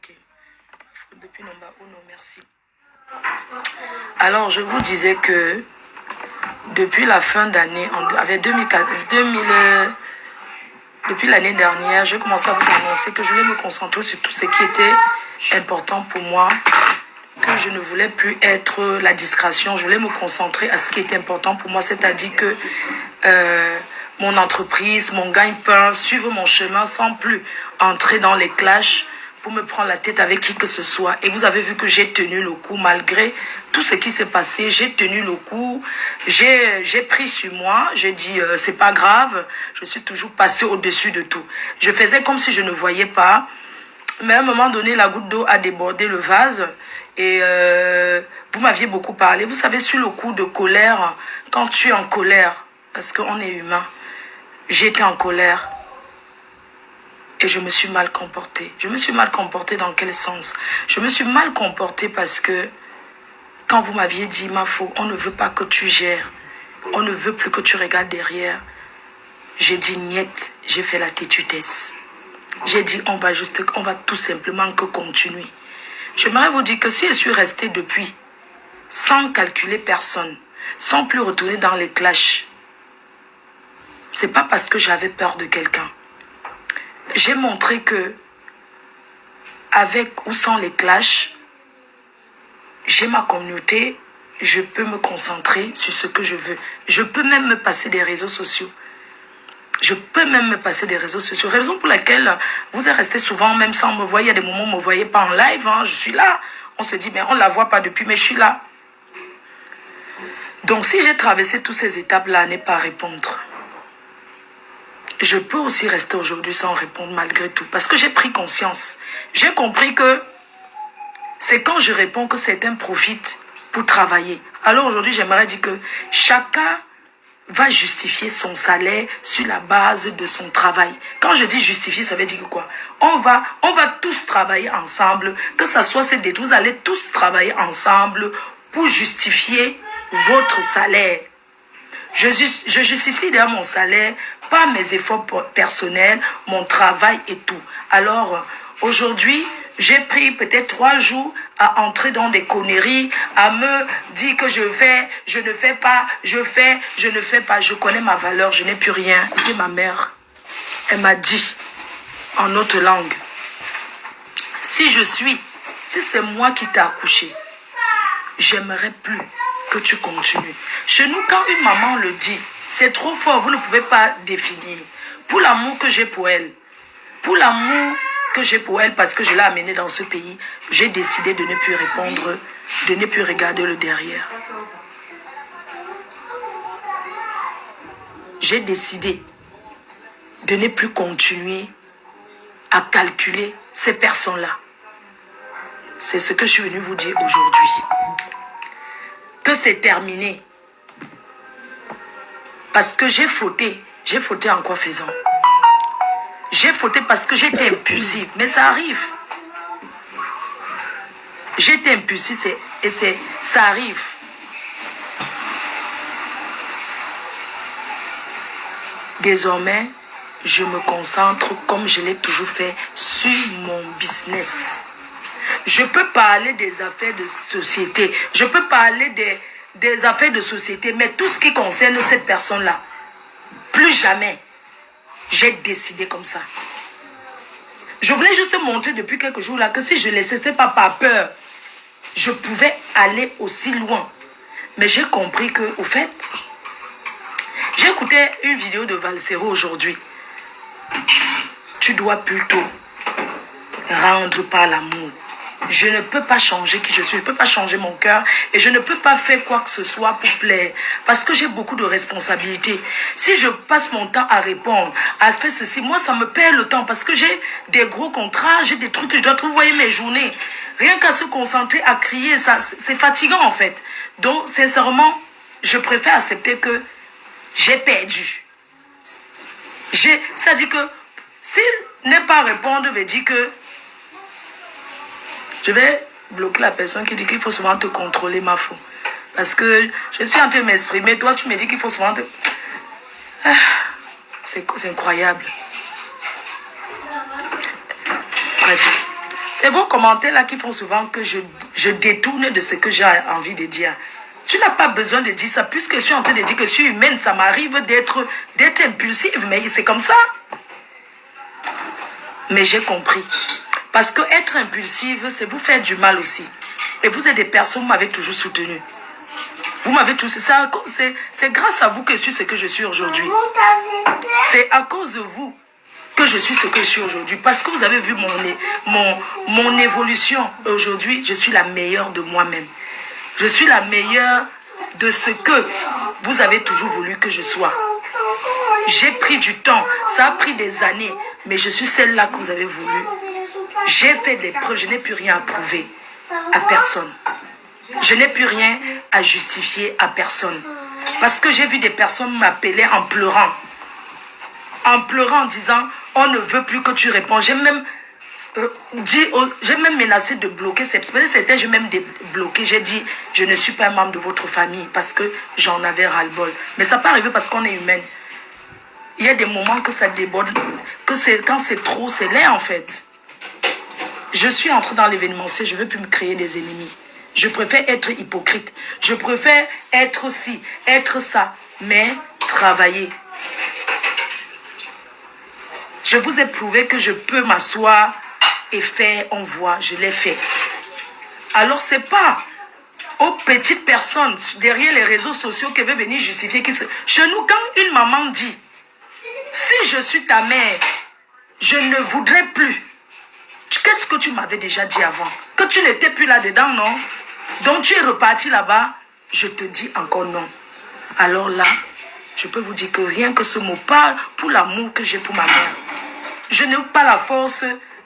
Ok. Depuis Nomba Uno, merci. Alors, je vous disais que depuis la fin d'année, avec 2004, depuis l'année dernière, je commençais à vous annoncer que je voulais me concentrer sur tout ce qui était important pour moi, que je ne voulais plus être la distraction, je voulais me concentrer à ce qui était important pour moi, c'est-à-dire que mon entreprise, mon gagne-pain, suivre mon chemin sans plus entrer dans les clashs pour me prendre la tête avec qui que ce soit. Et vous avez vu que j'ai tenu le coup malgré tout ce qui s'est passé. J'ai tenu le coup, j'ai pris sur moi, j'ai dit c'est pas grave, je suis toujours passée au-dessus de tout. Je faisais comme si je ne voyais pas, mais à un moment donné, la goutte d'eau a débordé le vase et vous m'aviez beaucoup parlé. Vous savez, sur le coup de colère, quand tu es en colère, parce qu'on est humain, j'étais en colère. Et je me suis mal comportée. Je me suis mal comportée dans quel sens? Je me suis mal comportée parce que quand vous m'aviez dit, Mafo, on ne veut pas que tu gères. On ne veut plus que tu regardes derrière. J'ai dit, niet, j'ai fait la têtudesse. J'ai dit, on va tout simplement que continuer. J'aimerais vous dire que si je suis restée depuis, sans calculer personne, sans plus retourner dans les clashs, c'est pas parce que j'avais peur de quelqu'un. J'ai montré que, avec ou sans les clashs, j'ai ma communauté, je peux me concentrer sur ce que je veux. Je peux même me passer des réseaux sociaux. Raison pour laquelle vous êtes resté souvent, même sans me voir. Il y a des moments où vous ne me voyez pas en live. Hein, je suis là. On se dit, mais on ne la voit pas depuis, mais je suis là. Donc, si j'ai traversé toutes ces étapes-là à ne pas répondre, je peux aussi rester aujourd'hui sans répondre malgré tout. Parce que j'ai pris conscience. J'ai compris que c'est quand je réponds que certains profitent pour travailler. Alors aujourd'hui, j'aimerais dire que chacun va justifier son salaire sur la base de son travail. Quand je dis justifier, ça veut dire quoi? On va tous travailler ensemble, que ça soit ces détails, vous allez tous travailler ensemble pour justifier votre salaire. Je justifie d'ailleurs mon salaire par mes efforts personnels, mon travail et tout. Alors, aujourd'hui, j'ai pris peut-être 3 jours à entrer dans des conneries, à me dire que je fais, je ne fais pas, je fais, je ne fais pas. Je connais ma valeur, je n'ai plus rien. Écoutez, ma mère, elle m'a dit en autre langue, si c'est moi qui t'ai accouché, j'aimerais plus que tu continues. Chez nous, quand une maman le dit, c'est trop fort, vous ne pouvez pas définir. Pour l'amour que j'ai pour elle, parce que je l'ai amenée dans ce pays, j'ai décidé de ne plus répondre, de ne plus regarder le derrière. J'ai décidé de ne plus continuer à calculer ces personnes-là. C'est ce que je suis venue vous dire aujourd'hui. Que c'est terminé. Parce que j'ai fauté. J'ai fauté en quoi faisant? J'ai fauté parce que j'étais impulsive. Mais ça arrive. J'étais impulsive et ça arrive. Désormais, je me concentre comme je l'ai toujours fait sur mon business. Je peux parler des affaires de société. Je peux parler des affaires de société. Mais tout ce qui concerne cette personne-là, plus jamais, j'ai décidé comme ça. Je voulais juste montrer depuis quelques jours là que si je ne laissais pas par peur, je pouvais aller aussi loin. Mais j'ai compris que, au fait, j'ai écouté une vidéo de Valsero aujourd'hui. Tu dois plutôt rendre par l'amour. Je ne peux pas changer qui je suis, je ne peux pas changer mon cœur et je ne peux pas faire quoi que ce soit pour plaire parce que j'ai beaucoup de responsabilités. Si je passe mon temps à répondre, à faire ceci, moi ça me perd le temps parce que j'ai des gros contrats, j'ai des trucs que je dois trouver, vous voyez mes journées. Rien qu'à se concentrer, à crier, ça c'est fatigant en fait. Donc sincèrement, je préfère accepter que j'ai perdu. Ça dit que s'il n'est pas répondre, veut dire que je vais bloquer la personne qui dit qu'il faut souvent te contrôler, ma fou. Parce que je suis en train de m'exprimer. Toi, tu me dis qu'il faut souvent te... C'est incroyable. Bref. C'est vos commentaires là qui font souvent que je détourne de ce que j'ai envie de dire. Tu n'as pas besoin de dire ça, puisque je suis en train de dire que je suis humaine, ça m'arrive d'être impulsive, mais c'est comme ça. Mais j'ai compris. Parce que être impulsive, c'est vous faire du mal aussi. Et vous êtes des personnes, vous m'avez toujours soutenu. Vous m'avez tous... C'est grâce à vous que je suis ce que je suis aujourd'hui. C'est à cause de vous que je suis ce que je suis aujourd'hui. Parce que vous avez vu mon évolution. Aujourd'hui, je suis la meilleure de moi-même. Je suis la meilleure de ce que vous avez toujours voulu que je sois. J'ai pris du temps. Ça a pris des années. Mais je suis celle-là que vous avez voulu. J'ai fait des preuves. Je n'ai plus rien à prouver à personne. Je n'ai plus rien à justifier à personne. Parce que j'ai vu des personnes m'appeler en pleurant. En pleurant, en disant, on ne veut plus que tu réponds. J'ai même j'ai même menacé de bloquer. Certains, j'ai même débloqué. J'ai dit, je ne suis pas un membre de votre famille parce que j'en avais ras-le-bol. Mais ça peut arriver parce qu'on est humaine. Il y a des moments que ça déborde, quand c'est trop, c'est laid en fait. Je suis entrée dans l'événementiel, je ne veux plus me créer des ennemis. Je préfère être hypocrite. Je préfère être ci, être ça, mais travailler. Je vous ai prouvé que je peux m'asseoir et faire, on voit, je l'ai fait. Alors c'est pas aux petites personnes derrière les réseaux sociaux qui veulent venir justifier. Chez nous, quand une maman dit, si je suis ta mère, je ne voudrais plus. Qu'est-ce que tu m'avais déjà dit avant? Que tu n'étais plus là-dedans, non? Donc tu es reparti là-bas, je te dis encore non. Alors là, je peux vous dire que rien que ce mot parle pour l'amour que j'ai pour ma mère. Je n'ai pas la force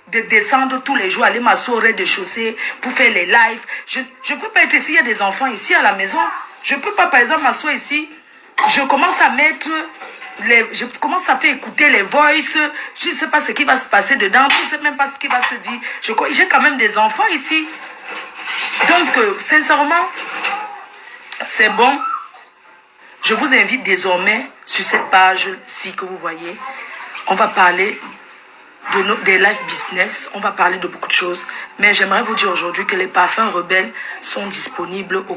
de descendre tous les jours, aller m'asseoir au rez-de-chaussée pour faire les lives. Je ne peux pas être ici, il y a des enfants ici à la maison. Je ne peux pas, par exemple, m'asseoir ici. Je commence à mettre... je commence à faire écouter les voices. Je ne sais pas ce qui va se passer dedans. Je ne sais même pas ce qui va se dire. J'ai quand même des enfants ici. Donc, sincèrement, c'est bon. Je vous invite désormais sur cette page-ci que vous voyez. On va parler des live business. On va parler de beaucoup de choses. Mais j'aimerais vous dire aujourd'hui que les parfums rebelles sont disponibles au